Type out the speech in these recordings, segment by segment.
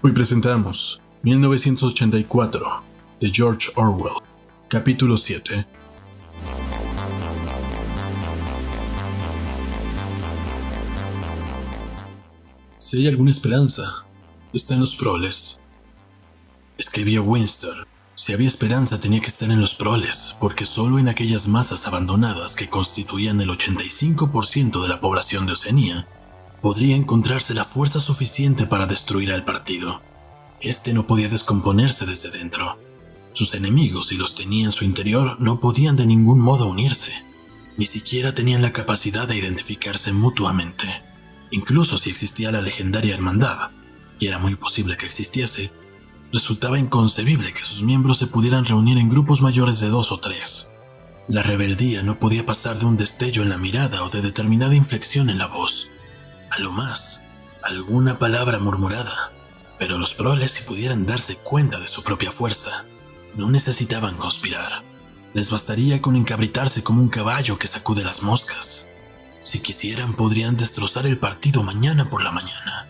Hoy presentamos 1984 de George Orwell, capítulo 7. Si hay alguna esperanza, está en los proles. Escribió Winston. Si había esperanza tenía que estar en los proles, porque solo en aquellas masas abandonadas que constituían el 85% de la población de Oceanía podría encontrarse la fuerza suficiente para destruir al partido. Este no podía descomponerse desde dentro. Sus enemigos, si los tenía en su interior, no podían de ningún modo unirse. Ni siquiera tenían la capacidad de identificarse mutuamente. Incluso si existía la legendaria hermandad, y era muy posible que existiese, resultaba inconcebible que sus miembros se pudieran reunir en grupos mayores de 2 o 3. La rebeldía no podía pasar de un destello en la mirada o de determinada inflexión en la voz. A lo más, alguna palabra murmurada. Pero los proles, si pudieran darse cuenta de su propia fuerza, no necesitaban conspirar. Les bastaría con encabritarse como un caballo que sacude las moscas. Si quisieran, podrían destrozar el partido mañana por la mañana.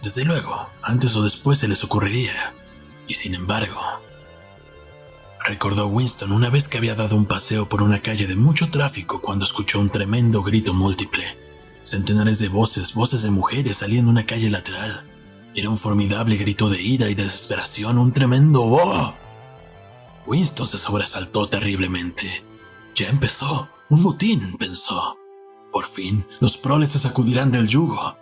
Desde luego, antes o después se les ocurriría. Y sin embargo, recordó Winston una vez que había dado un paseo por una calle de mucho tráfico cuando escuchó un tremendo grito múltiple. Centenares de voces de mujeres salían de una calle lateral. Era un formidable grito de ira y de desesperación, un tremendo ¡oh! Winston se sobresaltó terriblemente. Ya empezó, un motín, pensó. Por fin, los proles se sacudirán del yugo.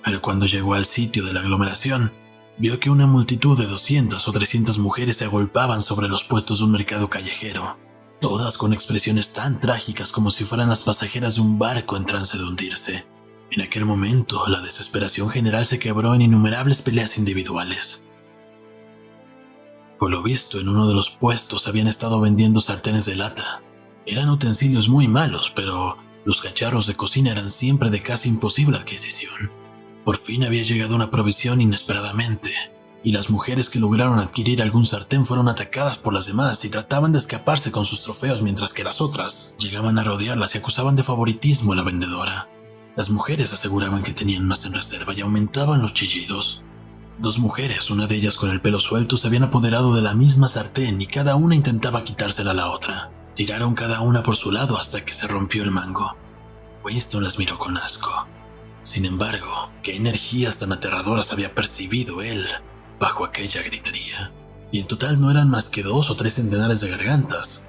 Pero cuando llegó al sitio de la aglomeración, vio que una multitud de 200 o 300 mujeres se agolpaban sobre los puestos de un mercado callejero, todas con expresiones tan trágicas como si fueran las pasajeras de un barco en trance de hundirse. En aquel momento, la desesperación general se quebró en innumerables peleas individuales. Por lo visto, en uno de los puestos habían estado vendiendo sartenes de lata. Eran utensilios muy malos, pero los cacharros de cocina eran siempre de casi imposible adquisición. Por fin había llegado una provisión inesperadamente, y las mujeres que lograron adquirir algún sartén fueron atacadas por las demás y trataban de escaparse con sus trofeos, mientras que las otras llegaban a rodearlas y acusaban de favoritismo a la vendedora. Las mujeres aseguraban que tenían más en reserva y aumentaban los chillidos. 2 mujeres, una de ellas con el pelo suelto, se habían apoderado de la misma sartén y cada una intentaba quitársela a la otra. Tiraron cada una por su lado hasta que se rompió el mango. Winston las miró con asco. Sin embargo, qué energías tan aterradoras había percibido él bajo aquella gritería. Y en total no eran más que 2 o 3 centenares de gargantas.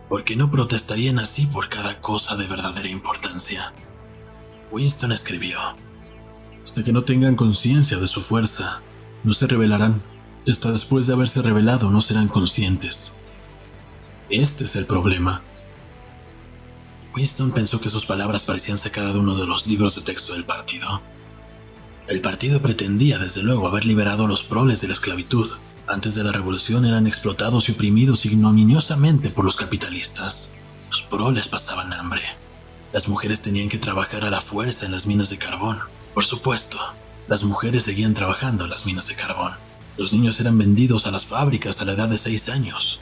¿Por qué no protestarían así por cada cosa de verdadera importancia? Winston escribió: hasta que no tengan conciencia de su fuerza, no se rebelarán. Hasta después de haberse rebelado no serán conscientes. Este es el problema. Winston pensó que sus palabras parecían sacadas de uno de los libros de texto del partido. El partido pretendía, desde luego, haber liberado a los proles de la esclavitud. Antes de la revolución eran explotados y oprimidos ignominiosamente por los capitalistas. Los proles pasaban hambre. Las mujeres tenían que trabajar a la fuerza en las minas de carbón. Por supuesto, las mujeres seguían trabajando en las minas de carbón. Los niños eran vendidos a las fábricas a la edad de 6 años.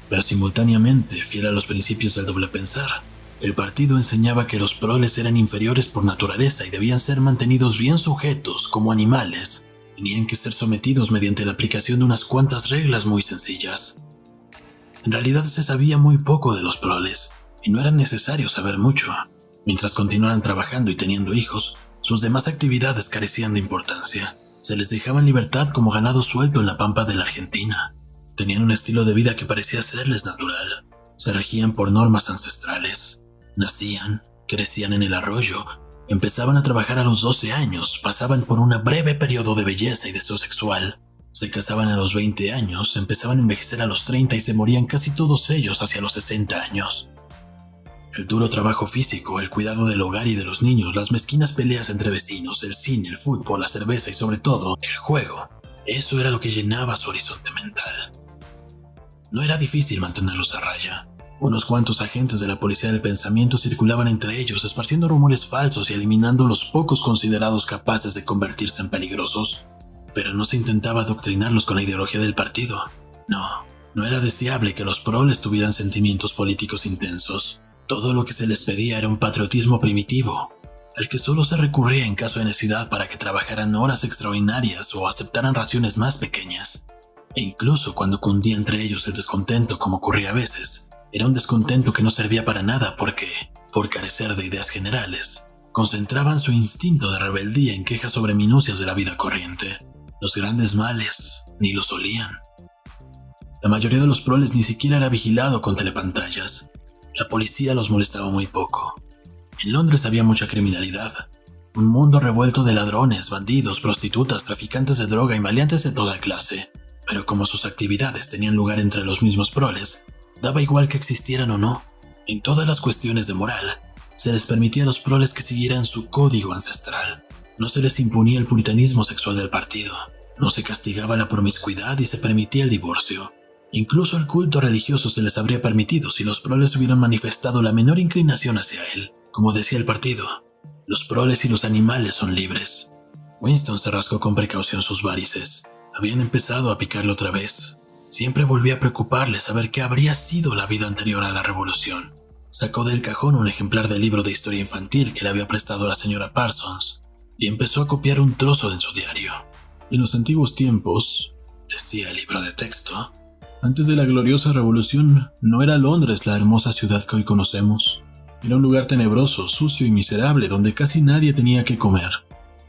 Pero simultáneamente, fiel a los principios del doble pensar, el partido enseñaba que los proles eran inferiores por naturaleza y debían ser mantenidos bien sujetos como animales. Tenían que ser sometidos mediante la aplicación de unas cuantas reglas muy sencillas. En realidad se sabía muy poco de los proles, y no era necesario saber mucho. Mientras continuaran trabajando y teniendo hijos, sus demás actividades carecían de importancia. Se les dejaba en libertad como ganado suelto en la pampa de la Argentina. Tenían un estilo de vida que parecía serles natural. Se regían por normas ancestrales. Nacían, crecían en el arroyo, empezaban a trabajar a los 12 años, pasaban por un breve periodo de belleza y deseo sexual. Se casaban a los 20 años, empezaban a envejecer a los 30 y se morían casi todos ellos hacia los 60 años. El duro trabajo físico, el cuidado del hogar y de los niños, las mezquinas peleas entre vecinos, el cine, el fútbol, la cerveza y sobre todo, el juego. Eso era lo que llenaba su horizonte mental. No era difícil mantenerlos a raya. Unos cuantos agentes de la policía del pensamiento circulaban entre ellos, esparciendo rumores falsos y eliminando los pocos considerados capaces de convertirse en peligrosos. Pero no se intentaba adoctrinarlos con la ideología del partido. No era deseable que los proles tuvieran sentimientos políticos intensos. Todo lo que se les pedía era un patriotismo primitivo. al que solo se recurría en caso de necesidad para que trabajaran horas extraordinarias o aceptaran raciones más pequeñas. E incluso cuando cundía entre ellos el descontento, como ocurría a veces, era un descontento que no servía para nada porque, por carecer de ideas generales, concentraban su instinto de rebeldía en quejas sobre minucias de la vida corriente. Los grandes males ni los olían. La mayoría de los proles ni siquiera era vigilado con telepantallas. La policía los molestaba muy poco. En Londres había mucha criminalidad, un mundo revuelto de ladrones, bandidos, prostitutas, traficantes de droga y maleantes de toda clase. Pero como sus actividades tenían lugar entre los mismos proles, daba igual que existieran o no. En todas las cuestiones de moral, se les permitía a los proles que siguieran su código ancestral. No se les imponía el puritanismo sexual del partido. No se castigaba la promiscuidad y se permitía el divorcio. Incluso el culto religioso se les habría permitido si los proles hubieran manifestado la menor inclinación hacia él. Como decía el partido, los proles y los animales son libres. Winston se rascó con precaución sus varices. Habían empezado a picarle otra vez. Siempre volvía a preocuparle saber qué habría sido la vida anterior a la revolución. Sacó del cajón un ejemplar del libro de historia infantil que le había prestado la señora Parsons y empezó a copiar un trozo en su diario. En los antiguos tiempos, decía el libro de texto, antes de la gloriosa revolución, no era Londres la hermosa ciudad que hoy conocemos. Era un lugar tenebroso, sucio y miserable donde casi nadie tenía que comer,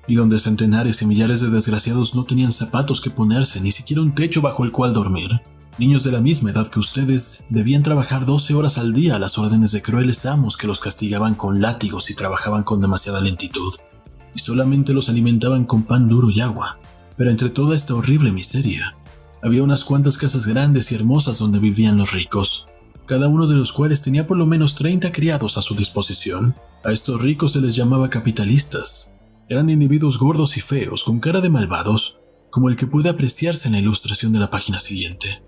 y donde centenares y millares de desgraciados no tenían zapatos que ponerse, ni siquiera un techo bajo el cual dormir. Niños de la misma edad que ustedes debían trabajar 12 horas al día a las órdenes de crueles amos que los castigaban con látigos si trabajaban con demasiada lentitud, y solamente los alimentaban con pan duro y agua. Pero entre toda esta horrible miseria, había unas cuantas casas grandes y hermosas donde vivían los ricos, cada uno de los cuales tenía por lo menos 30 criados a su disposición. A estos ricos se les llamaba capitalistas. Eran individuos gordos y feos, con cara de malvados, como el que puede apreciarse en la ilustración de la página siguiente.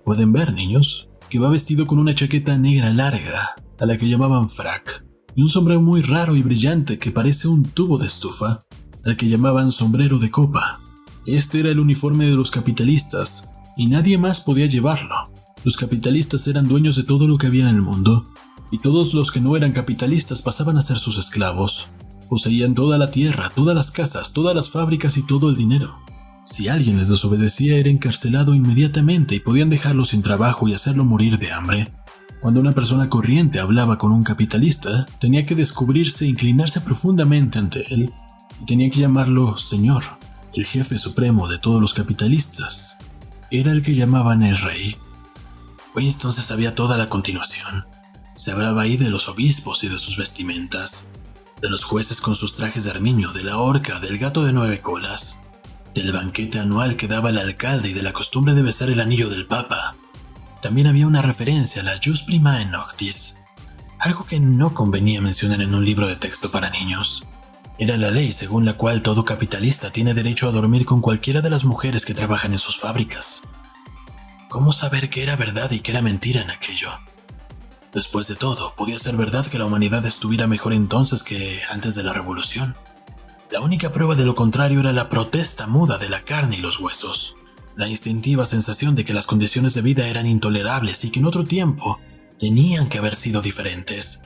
Pueden ver, niños, que va vestido con una chaqueta negra larga, a la que llamaban frac, y un sombrero muy raro y brillante que parece un tubo de estufa, al que llamaban sombrero de copa. Este era el uniforme de los capitalistas, y nadie más podía llevarlo. Los capitalistas eran dueños de todo lo que había en el mundo, y todos los que no eran capitalistas pasaban a ser sus esclavos. Poseían toda la tierra, todas las casas, todas las fábricas y todo el dinero. Si alguien les desobedecía era encarcelado inmediatamente y podían dejarlo sin trabajo y hacerlo morir de hambre. Cuando una persona corriente hablaba con un capitalista, tenía que descubrirse e inclinarse profundamente ante él, y tenía que llamarlo señor. El jefe supremo de todos los capitalistas era el que llamaban el rey. Winston se sabía toda la continuación. Se hablaba ahí de los obispos y de sus vestimentas, de los jueces con sus trajes de armiño, de la horca, del gato de 9 colas, del banquete anual que daba el alcalde y de la costumbre de besar el anillo del papa. También había una referencia a la jus primae noctis, algo que no convenía mencionar en un libro de texto para niños. Era la ley según la cual todo capitalista tiene derecho a dormir con cualquiera de las mujeres que trabajan en sus fábricas. ¿Cómo saber qué era verdad y qué era mentira en aquello? Después de todo, podía ser verdad que la humanidad estuviera mejor entonces que antes de la revolución. La única prueba de lo contrario era la protesta muda de la carne y los huesos, la instintiva sensación de que las condiciones de vida eran intolerables y que en otro tiempo tenían que haber sido diferentes.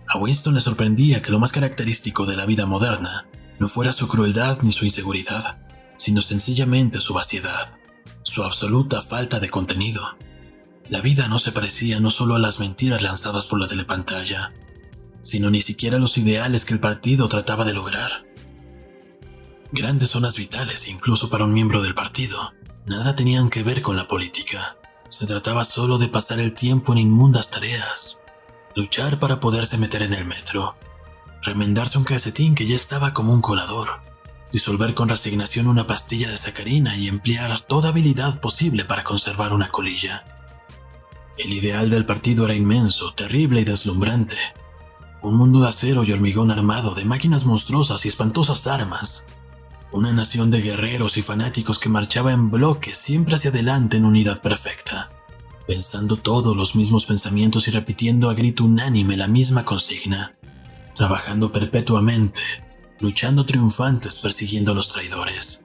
A Winston le sorprendía que lo más característico de la vida moderna no fuera su crueldad ni su inseguridad, sino sencillamente su vaciedad, su absoluta falta de contenido. La vida no se parecía no solo a las mentiras lanzadas por la telepantalla, sino ni siquiera a los ideales que el partido trataba de lograr. Grandes zonas vitales, incluso para un miembro del partido, nada tenían que ver con la política. Se trataba solo de pasar el tiempo en inmundas tareas, luchar para poderse meter en el metro, remendarse un calcetín que ya estaba como un colador, disolver con resignación una pastilla de sacarina y emplear toda habilidad posible para conservar una colilla. El ideal del partido era inmenso, terrible y deslumbrante. Un mundo de acero y hormigón armado, de máquinas monstruosas y espantosas armas. Una nación de guerreros y fanáticos que marchaba en bloque siempre hacia adelante en unidad perfecta, pensando todos los mismos pensamientos y repitiendo a grito unánime la misma consigna, trabajando perpetuamente, luchando triunfantes persiguiendo a los traidores.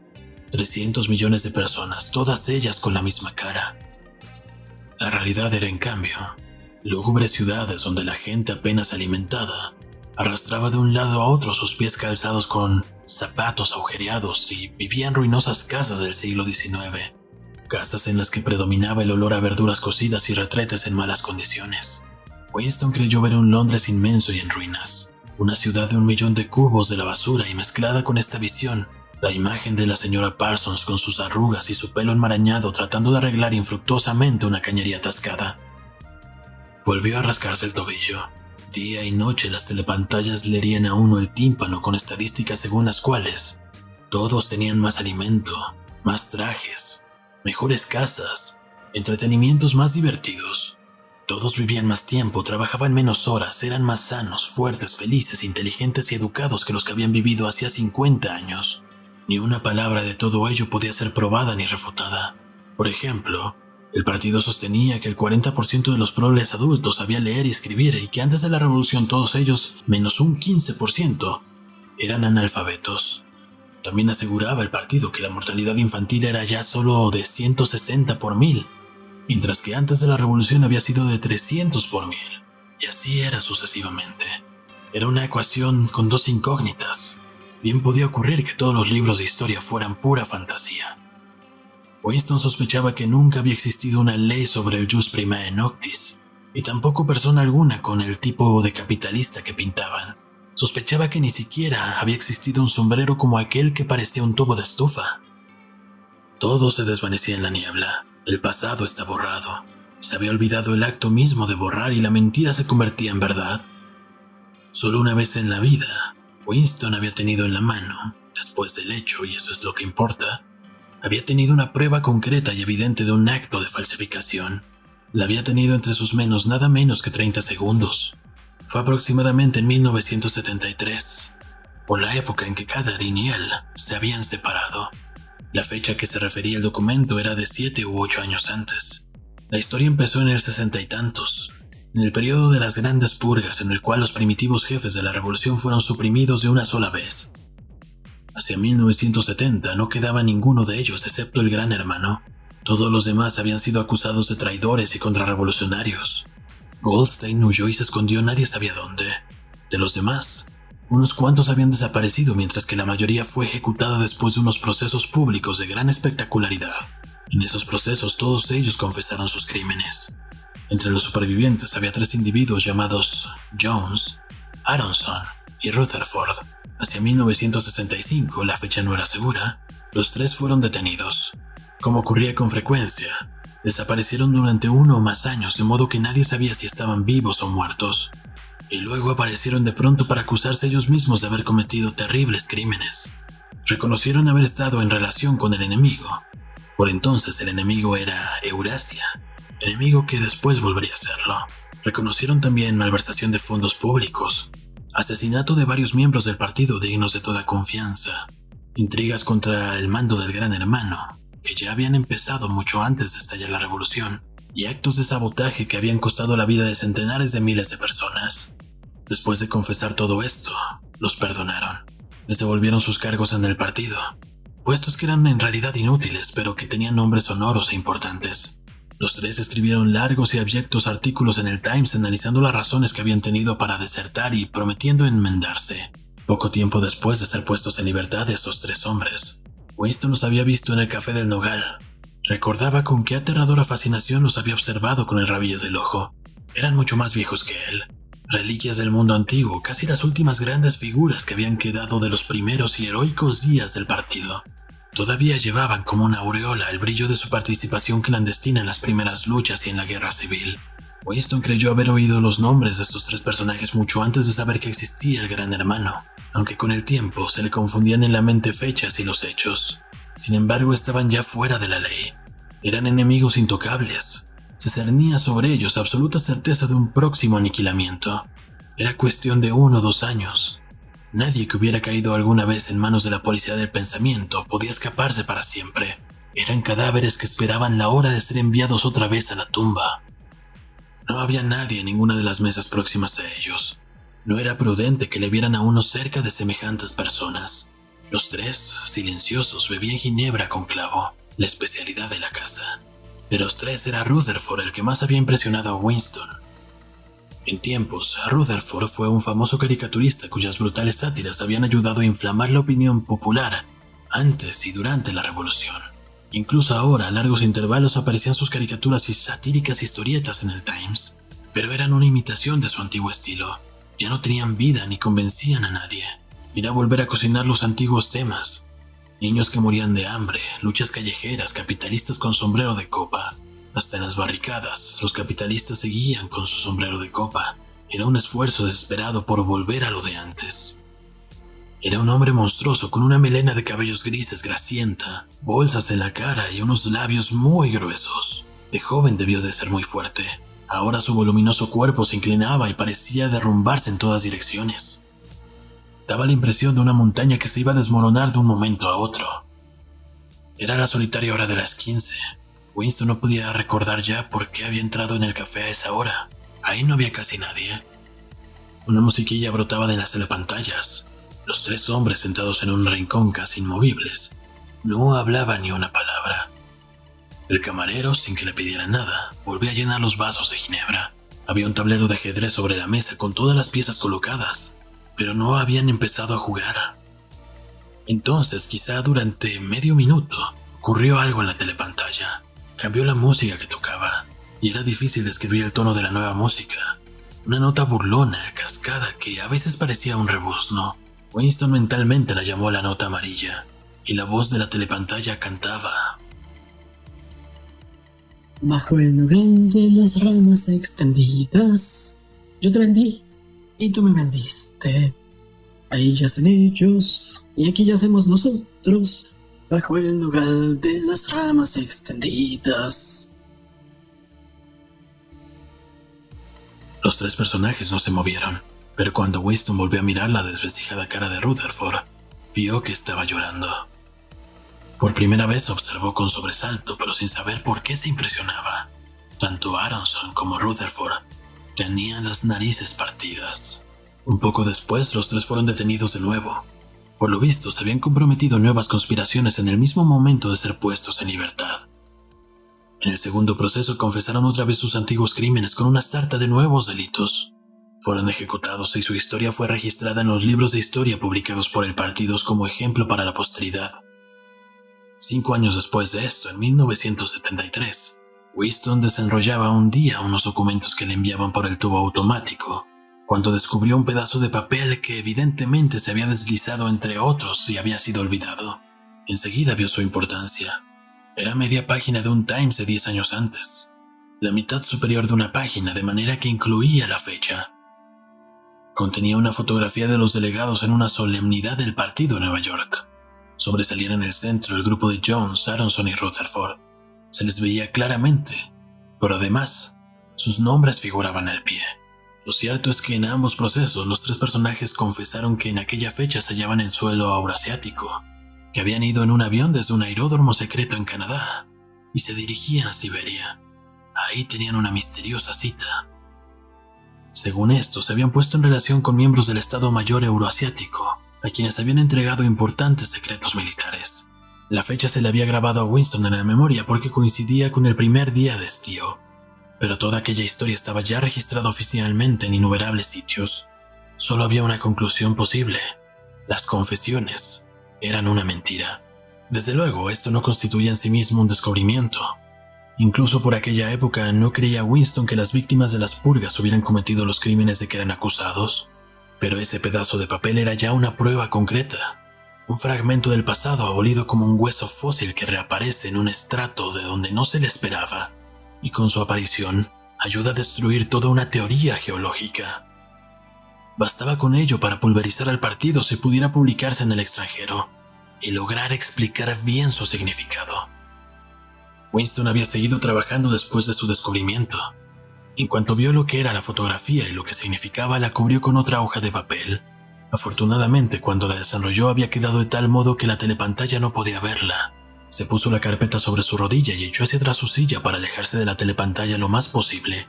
300 millones de personas, todas ellas con la misma cara. La realidad era, en cambio, lúgubres ciudades donde la gente apenas alimentada Arrastraba de un lado a otro sus pies calzados con zapatos agujereados y vivía en ruinosas casas del siglo XIX. Casas en las que predominaba el olor a verduras cocidas y retretes en malas condiciones. Winston creyó ver un Londres inmenso y en ruinas. Una ciudad de 1.000.000 de cubos de la basura y mezclada con esta visión, la imagen de la señora Parsons con sus arrugas y su pelo enmarañado tratando de arreglar infructuosamente una cañería atascada. Volvió a rascarse el tobillo. Día y noche las telepantallas le herían a uno el tímpano con estadísticas según las cuales todos tenían más alimento, más trajes, mejores casas, entretenimientos más divertidos. Todos vivían más tiempo, trabajaban menos horas, eran más sanos, fuertes, felices, inteligentes y educados que los que habían vivido hacía 50 años. Ni una palabra de todo ello podía ser probada ni refutada. Por ejemplo, el partido sostenía que el 40% de los progres adultos sabía leer y escribir y que antes de la revolución todos ellos, menos un 15%, eran analfabetos. También aseguraba el partido que la mortalidad infantil era ya solo de 160 por 1000, mientras que antes de la revolución había sido de 300 por 1000, y así era sucesivamente. Era una ecuación con dos incógnitas. Bien podía ocurrir que todos los libros de historia fueran pura fantasía. Winston sospechaba que nunca había existido una ley sobre el jus primae noctis, y tampoco persona alguna con el tipo de capitalista que pintaban. Sospechaba que ni siquiera había existido un sombrero como aquel que parecía un tubo de estufa. Todo se desvanecía en la niebla. El pasado está borrado. Se había olvidado el acto mismo de borrar y la mentira se convertía en verdad. Solo una vez en la vida, Winston había tenido en la mano, después del hecho, y eso es lo que importa, había tenido una prueba concreta y evidente de un acto de falsificación. La había tenido entre sus manos nada menos que 30 segundos. Fue aproximadamente en 1973, por la época en que Catherine y él se habían separado. La fecha a que se refería el documento era de 7 u 8 años antes. La historia empezó en el 60 y tantos, en el periodo de las grandes purgas en el cual los primitivos jefes de la revolución fueron suprimidos de una sola vez. Hacia 1970 no quedaba ninguno de ellos excepto el Gran Hermano. Todos los demás habían sido acusados de traidores y contrarrevolucionarios. Goldstein huyó y se escondió nadie sabía dónde. De los demás, unos cuantos habían desaparecido mientras que la mayoría fue ejecutada después de unos procesos públicos de gran espectacularidad. En esos procesos todos ellos confesaron sus crímenes. Entre los supervivientes había 3 individuos llamados Jones, Aronson y Rutherford. Hacia 1965, la fecha no era segura, los 3 fueron detenidos. Como ocurría con frecuencia, desaparecieron durante 1 o más años de modo que nadie sabía si estaban vivos o muertos. Y luego aparecieron de pronto para acusarse ellos mismos de haber cometido terribles crímenes. Reconocieron haber estado en relación con el enemigo. Por entonces el enemigo era Eurasia, enemigo que después volvería a serlo. Reconocieron también malversación de fondos públicos, asesinato de varios miembros del partido dignos de toda confianza, intrigas contra el mando del Gran Hermano, que ya habían empezado mucho antes de estallar la revolución, y actos de sabotaje que habían costado la vida de centenares de miles de personas. Después de confesar todo esto, los perdonaron. Les devolvieron sus cargos en el partido, puestos que eran en realidad inútiles, pero que tenían nombres sonoros e importantes. Los 3 escribieron largos y abyectos artículos en el Times analizando las razones que habían tenido para desertar y prometiendo enmendarse. Poco tiempo después de ser puestos en libertad estos 3 hombres, Winston los había visto en el Café del Nogal. Recordaba con qué aterradora fascinación los había observado con el rabillo del ojo. Eran mucho más viejos que él, reliquias del mundo antiguo, casi las últimas grandes figuras que habían quedado de los primeros y heroicos días del partido. Todavía llevaban como una aureola el brillo de su participación clandestina en las primeras luchas y en la guerra civil. Winston creyó haber oído los nombres de estos 3 personajes mucho antes de saber que existía el Gran Hermano, aunque con el tiempo se le confundían en la mente fechas y los hechos. Sin embargo, estaban ya fuera de la ley. Eran enemigos intocables. Se cernía sobre ellos absoluta certeza de un próximo aniquilamiento. Era cuestión de 1 o 2 años. Nadie que hubiera caído alguna vez en manos de la policía del pensamiento podía escaparse para siempre. Eran cadáveres que esperaban la hora de ser enviados otra vez a la tumba. No había nadie en ninguna de las mesas próximas a ellos. No era prudente que le vieran a uno cerca de semejantes personas. Los 3, silenciosos, bebían ginebra con clavo, la especialidad de la casa. De los 3 era Rutherford el que más había impresionado a Winston. En tiempos, Rutherford fue un famoso caricaturista cuyas brutales sátiras habían ayudado a inflamar la opinión popular antes y durante la Revolución. Incluso ahora, a largos intervalos aparecían sus caricaturas y satíricas historietas en el Times, pero eran una imitación de su antiguo estilo. Ya no tenían vida ni convencían a nadie. Era volver a cocinar los antiguos temas. Niños que morían de hambre, luchas callejeras, capitalistas con sombrero de copa. Hasta en las barricadas, los capitalistas seguían con su sombrero de copa. Era un esfuerzo desesperado por volver a lo de antes. Era un hombre monstruoso con una melena de cabellos grises grasienta, bolsas en la cara y unos labios muy gruesos. De joven debió de ser muy fuerte. Ahora su voluminoso cuerpo se inclinaba y parecía derrumbarse en todas direcciones. Daba la impresión de una montaña que se iba a desmoronar de un momento a otro. Era la solitaria hora de las 15. Winston no podía recordar ya por qué había entrado en el café a esa hora. Ahí no había casi nadie. Una musiquilla brotaba de las telepantallas. Los tres hombres sentados en un rincón casi inmovibles. No hablaban ni una palabra. El camarero, sin que le pidieran nada, volvió a llenar los vasos de ginebra. Había un tablero de ajedrez sobre la mesa con todas las piezas colocadas, pero no habían empezado a jugar. Entonces, quizá durante medio minuto, ocurrió algo en la telepantalla. Cambió la música que tocaba, y era difícil describir el tono de la nueva música. Una nota burlona, cascada, que a veces parecía un rebuzno. Winston mentalmente la llamó la nota amarilla, y la voz de la telepantalla cantaba: bajo el nogal de las ramas extendidas, yo te vendí y tú me vendiste. Ahí yacen ellos y aquí yacemos nosotros, bajo el nogal de las ramas extendidas. Los tres personajes no se movieron, pero cuando Winston volvió a mirar la desvencijada cara de Rutherford, vio que estaba llorando. Por primera vez observó con sobresalto, pero sin saber por qué se impresionaba. Tanto Aronson como Rutherford tenían las narices partidas. Un poco después, los tres fueron detenidos de nuevo. Por lo visto, se habían comprometido en nuevas conspiraciones en el mismo momento de ser puestos en libertad. En el segundo proceso confesaron otra vez sus antiguos crímenes con una sarta de nuevos delitos. Fueron ejecutados y su historia fue registrada en los libros de historia publicados por el partido como ejemplo para la posteridad. 5 años después de esto, en 1973, Winston desenrollaba un día unos documentos que le enviaban por el tubo automático, cuando descubrió un pedazo de papel que evidentemente se había deslizado entre otros y había sido olvidado. Enseguida vio su importancia. Era media página de un Times de 10 años antes, la mitad superior de una página, de manera que incluía la fecha. Contenía una fotografía de los delegados en una solemnidad del partido en Nueva York. Sobresalían en el centro el grupo de Jones, Aronson y Rutherford. Se les veía claramente, pero además, sus nombres figuraban al pie. Lo cierto es que en ambos procesos los tres personajes confesaron que en aquella fecha se hallaban en suelo euroasiático, que habían ido en un avión desde un aeródromo secreto en Canadá y se dirigían a Siberia. Ahí tenían una misteriosa cita. Según esto, se habían puesto en relación con miembros del Estado Mayor Euroasiático, a quienes habían entregado importantes secretos militares. La fecha se le había grabado a Winston en la memoria porque coincidía con el primer día de estío, pero toda aquella historia estaba ya registrada oficialmente en innumerables sitios. Solo había una conclusión posible: las confesiones eran una mentira. Desde luego, esto no constituía en sí mismo un descubrimiento. Incluso por aquella época no creía Winston que las víctimas de las purgas hubieran cometido los crímenes de que eran acusados. Pero ese pedazo de papel era ya una prueba concreta, un fragmento del pasado abolido como un hueso fósil que reaparece en un estrato de donde no se le esperaba, y con su aparición ayuda a destruir toda una teoría geológica. Bastaba con ello para pulverizar al partido si pudiera publicarse en el extranjero y lograr explicar bien su significado. Winston había seguido trabajando después de su descubrimiento. En cuanto vio lo que era la fotografía y lo que significaba, la cubrió con otra hoja de papel. Afortunadamente, cuando la desenrolló había quedado de tal modo que la telepantalla no podía verla. Se puso la carpeta sobre su rodilla y echó hacia atrás su silla para alejarse de la telepantalla lo más posible.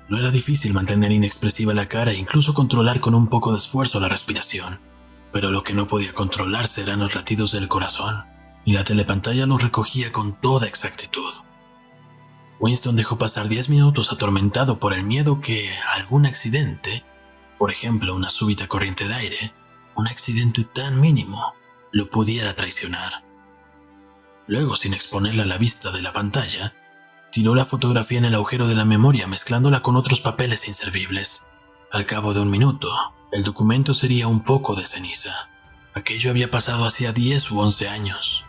No era difícil mantener inexpresiva la cara e incluso controlar con un poco de esfuerzo la respiración, pero lo que no podía controlarse eran los latidos del corazón, y la telepantalla los recogía con toda exactitud. Winston dejó pasar 10 minutos atormentado por el miedo que algún accidente, por ejemplo una súbita corriente de aire, un accidente tan mínimo, lo pudiera traicionar. Luego, sin exponerla a la vista de la pantalla, tiró la fotografía en el agujero de la memoria mezclándola con otros papeles inservibles. Al cabo de un minuto, el documento sería un poco de ceniza. Aquello había pasado hacía 10 u 11 años.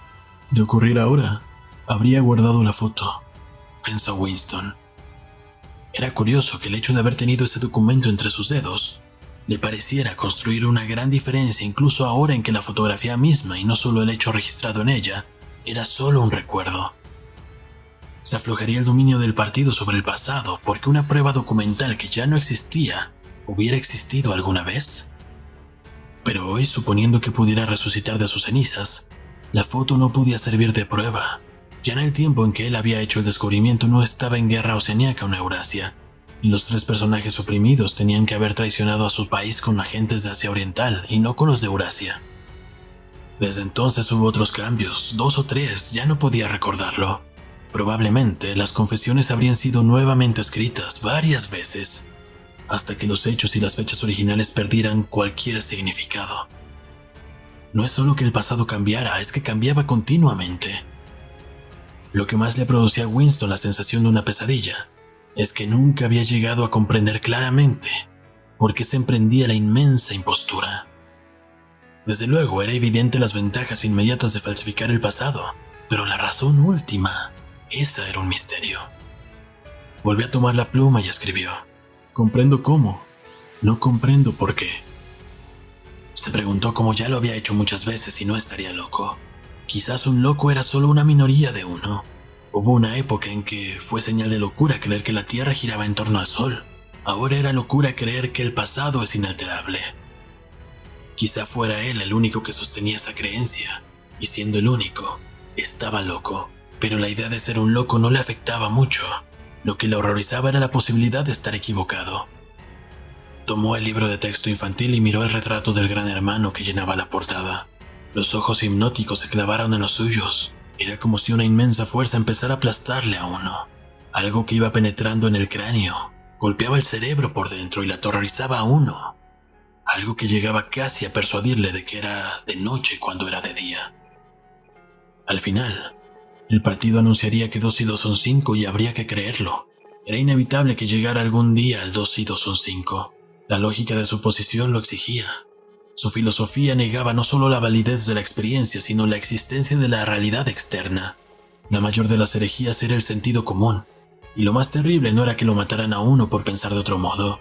De ocurrir ahora, habría guardado la foto, pensó Winston. Era curioso que el hecho de haber tenido ese documento entre sus dedos le pareciera construir una gran diferencia incluso ahora en que la fotografía misma y no solo el hecho registrado en ella era solo un recuerdo. ¿Se aflojaría el dominio del partido sobre el pasado porque una prueba documental que ya no existía hubiera existido alguna vez? Pero hoy, suponiendo que pudiera resucitar de sus cenizas, la foto no podía servir de prueba. Ya en el tiempo en que él había hecho el descubrimiento no estaba en guerra oceaníaca o Eurasia, y los 3 personajes oprimidos tenían que haber traicionado a su país con agentes de Asia Oriental y no con los de Eurasia. Desde entonces hubo otros cambios, 2 o 3, ya no podía recordarlo. Probablemente las confesiones habrían sido nuevamente escritas varias veces, hasta que los hechos y las fechas originales perdieran cualquier significado. No es solo que el pasado cambiara, es que cambiaba continuamente. Lo que más le producía a Winston la sensación de una pesadilla es que nunca había llegado a comprender claramente por qué se emprendía la inmensa impostura. Desde luego era evidente las ventajas inmediatas de falsificar el pasado, pero la razón última, esa era un misterio. Volvió a tomar la pluma y escribió: comprendo cómo, no comprendo por qué. Se preguntó cómo ya lo había hecho muchas veces y no estaría loco. Quizás un loco era solo una minoría de uno. Hubo una época en que fue señal de locura creer que la Tierra giraba en torno al Sol. Ahora era locura creer que el pasado es inalterable. Quizá fuera él el único que sostenía esa creencia, y siendo el único, estaba loco. Pero la idea de ser un loco no le afectaba mucho. Lo que le horrorizaba era la posibilidad de estar equivocado. Tomó el libro de texto infantil y miró el retrato del gran hermano que llenaba la portada. Los ojos hipnóticos se clavaron en los suyos. Era como si una inmensa fuerza empezara a aplastarle a uno. Algo que iba penetrando en el cráneo, golpeaba el cerebro por dentro y le aterrorizaba a uno. Algo que llegaba casi a persuadirle de que era de noche cuando era de día. Al final, el partido anunciaría que 2 y 2 son 5 y habría que creerlo. Era inevitable que llegara algún día el 2 y 2 son 5. La lógica de su posición lo exigía. Su filosofía negaba no solo la validez de la experiencia, sino la existencia de la realidad externa. La mayor de las herejías era el sentido común, y lo más terrible no era que lo mataran a uno por pensar de otro modo,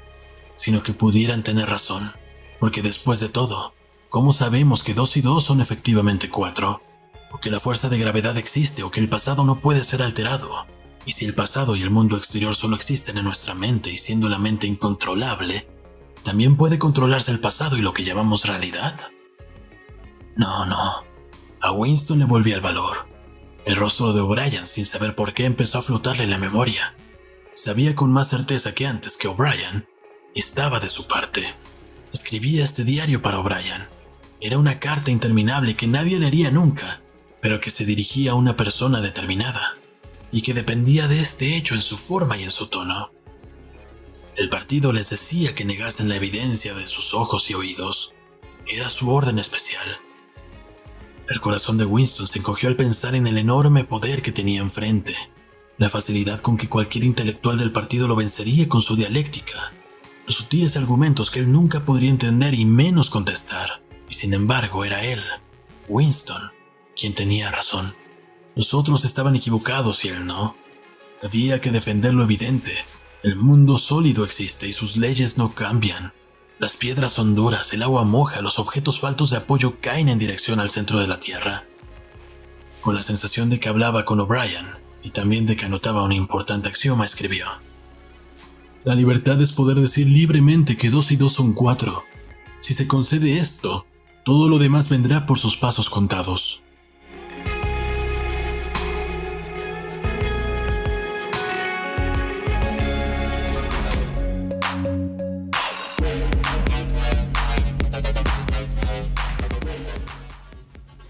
sino que pudieran tener razón, porque después de todo, ¿cómo sabemos que 2 y 2 son efectivamente 4? O que la fuerza de gravedad existe, o que el pasado no puede ser alterado. Y si el pasado y el mundo exterior solo existen en nuestra mente y siendo la mente incontrolable, ¿también puede controlarse el pasado y lo que llamamos realidad? No. A Winston le volvía el valor. El rostro de O'Brien, sin saber por qué, empezó a flotarle en la memoria. Sabía con más certeza que antes que O'Brien estaba de su parte. Escribía este diario para O'Brien. Era una carta interminable que nadie leería nunca, pero que se dirigía a una persona determinada, y que dependía de este hecho en su forma y en su tono. El partido les decía que negasen la evidencia de sus ojos y oídos. Era su orden especial. El corazón de Winston se encogió al pensar en el enorme poder que tenía enfrente, la facilidad con que cualquier intelectual del partido lo vencería con su dialéctica, los sutiles argumentos que él nunca podría entender y menos contestar. Y sin embargo era él, Winston, quien tenía razón. Los otros estaban equivocados y él no. Había que defender lo evidente. El mundo sólido existe y sus leyes no cambian. Las piedras son duras, el agua moja, los objetos faltos de apoyo caen en dirección al centro de la Tierra. Con la sensación de que hablaba con O'Brien y también de que anotaba un importante axioma, escribió: la libertad es poder decir libremente que 2 y 2 son 4. Si se concede esto, todo lo demás vendrá por sus pasos contados.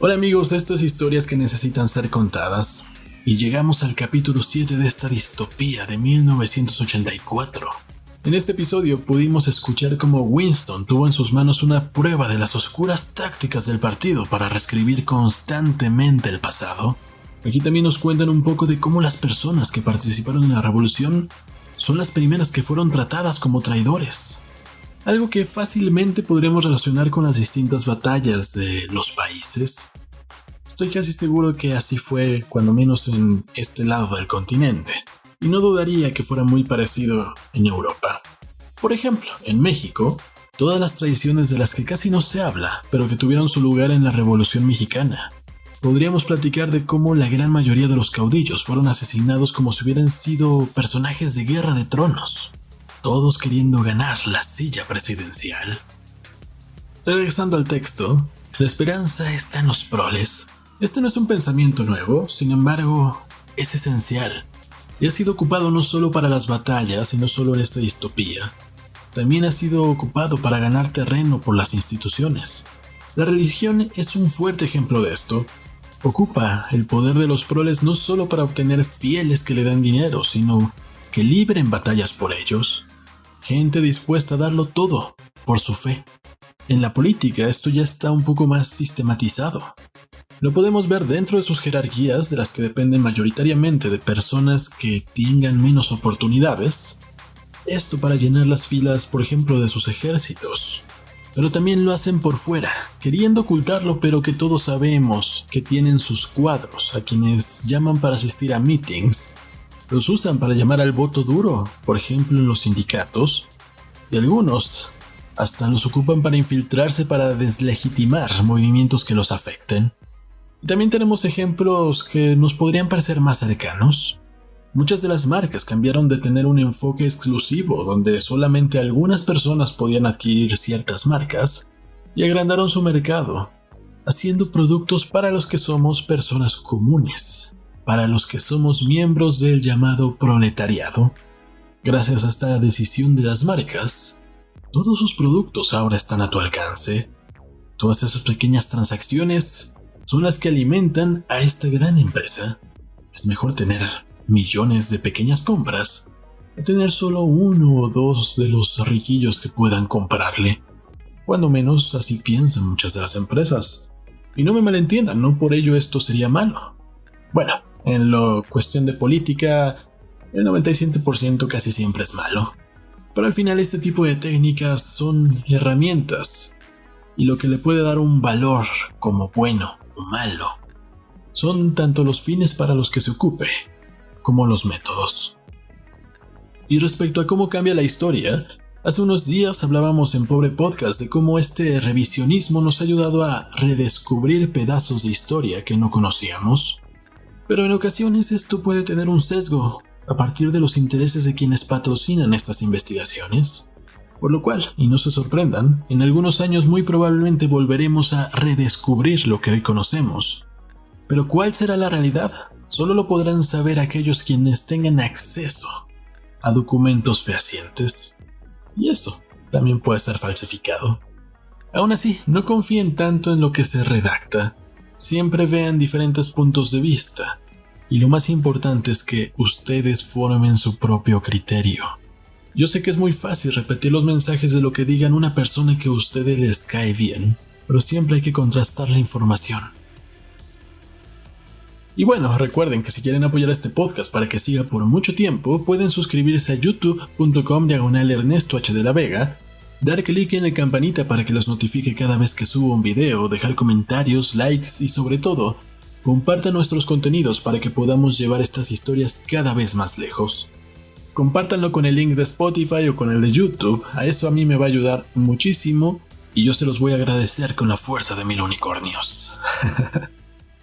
Hola amigos, esto es Historias que necesitan ser contadas. y llegamos al capítulo 7 de esta distopía de 1984. En este episodio pudimos escuchar cómo Winston tuvo en sus manos una prueba de las oscuras tácticas del partido para reescribir constantemente el pasado. Aquí también nos cuentan un poco de cómo las personas que participaron en la revolución son las primeras que fueron tratadas como traidores. Algo que fácilmente podríamos relacionar con las distintas batallas de los países. Estoy casi seguro que así fue, cuando menos en este lado del continente, y no dudaría que fuera muy parecido en Europa. Por ejemplo, en México, todas las tradiciones de las que casi no se habla, pero que tuvieron su lugar en la Revolución Mexicana. Podríamos platicar de cómo la gran mayoría de los caudillos fueron asesinados como si hubieran sido personajes de Guerra de Tronos, todos queriendo ganar la silla presidencial. Regresando al texto, la esperanza está en los proles. Este no es un pensamiento nuevo, sin embargo, es esencial. Y ha sido ocupado no solo para las batallas y no solo en esta distopía. También ha sido ocupado para ganar terreno por las instituciones. La religión es un fuerte ejemplo de esto. Ocupa el poder de los proles no solo para obtener fieles que le den dinero, sino que libren batallas por ellos. Gente dispuesta a darlo todo por su fe. En la política esto ya está un poco más sistematizado. Lo podemos ver dentro de sus jerarquías, de las que dependen mayoritariamente de personas que tengan menos oportunidades. Esto para llenar las filas, por ejemplo, de sus ejércitos. Pero también lo hacen por fuera, queriendo ocultarlo, pero que todos sabemos que tienen sus cuadros, a quienes llaman para asistir a meetings. Los usan para llamar al voto duro, por ejemplo en los sindicatos, y algunos hasta los ocupan para infiltrarse para deslegitimar movimientos que los afecten. Y también tenemos ejemplos que nos podrían parecer más cercanos. Muchas de las marcas cambiaron de tener un enfoque exclusivo donde solamente algunas personas podían adquirir ciertas marcas y agrandaron su mercado, haciendo productos para los que somos personas comunes, para los que somos miembros del llamado proletariado. Gracias a esta decisión de las marcas, todos sus productos ahora están a tu alcance. Todas esas pequeñas transacciones son las que alimentan a esta gran empresa. Es mejor tener millones de pequeñas compras que tener solo uno o dos de los riquillos que puedan comprarle. Cuando menos así piensan muchas de las empresas. Y no me malentiendan, no por ello esto sería malo. Bueno, en la cuestión de política, el 97% casi siempre es malo. Pero al final este tipo de técnicas son herramientas. Y lo que le puede dar un valor como bueno o malo son tanto los fines para los que se ocupe como los métodos. Y respecto a cómo cambia la historia, hace unos días hablábamos en Pobre Podcast de cómo este revisionismo nos ha ayudado a redescubrir pedazos de historia que no conocíamos. Pero en ocasiones esto puede tener un sesgo a partir de los intereses de quienes patrocinan estas investigaciones. Por lo cual, y no se sorprendan, en algunos años muy probablemente volveremos a redescubrir lo que hoy conocemos. Pero ¿cuál será la realidad? Solo lo podrán saber aquellos quienes tengan acceso a documentos fehacientes. Y eso también puede ser falsificado. Aún así, no confíen tanto en lo que se redacta. Siempre vean diferentes puntos de vista. Y lo más importante es que ustedes formen su propio criterio. Yo sé que es muy fácil repetir los mensajes de lo que digan una persona que a ustedes les cae bien, pero siempre hay que contrastar la información. Y bueno, recuerden que si quieren apoyar a este podcast para que siga por mucho tiempo, pueden suscribirse a youtube.com/Ernesto H. de la Vega, dar clic en la campanita para que los notifique cada vez que subo un video, dejar comentarios, likes y sobre todo, compartan nuestros contenidos para que podamos llevar estas historias cada vez más lejos. Compártanlo con el link de Spotify o con el de YouTube, a eso a mí me va a ayudar muchísimo y yo se los voy a agradecer con la fuerza de 1000 unicornios.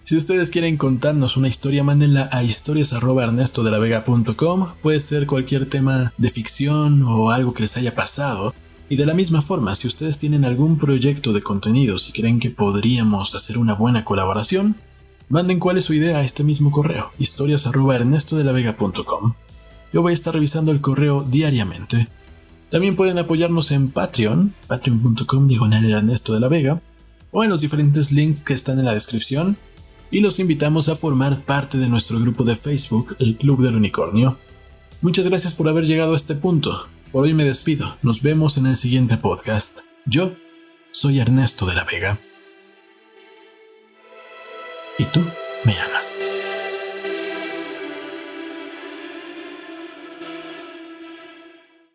Si ustedes quieren contarnos una historia, mándenla a historias@ernestodelavega.com, puede ser cualquier tema de ficción o algo que les haya pasado. Y de la misma forma, si ustedes tienen algún proyecto de contenidos y creen que podríamos hacer una buena colaboración, manden cuál es su idea a este mismo correo, historias@ernestodelavega.com. Yo voy a estar revisando el correo diariamente. También pueden apoyarnos en Patreon, patreon.com/Ernesto de la Vega, o en los diferentes links que están en la descripción. y los invitamos a formar parte de nuestro grupo de Facebook, el Club del Unicornio. Muchas gracias por haber llegado a este punto. Por hoy me despido. Nos vemos en el siguiente podcast. Yo soy Ernesto de la Vega. Y tú me amas.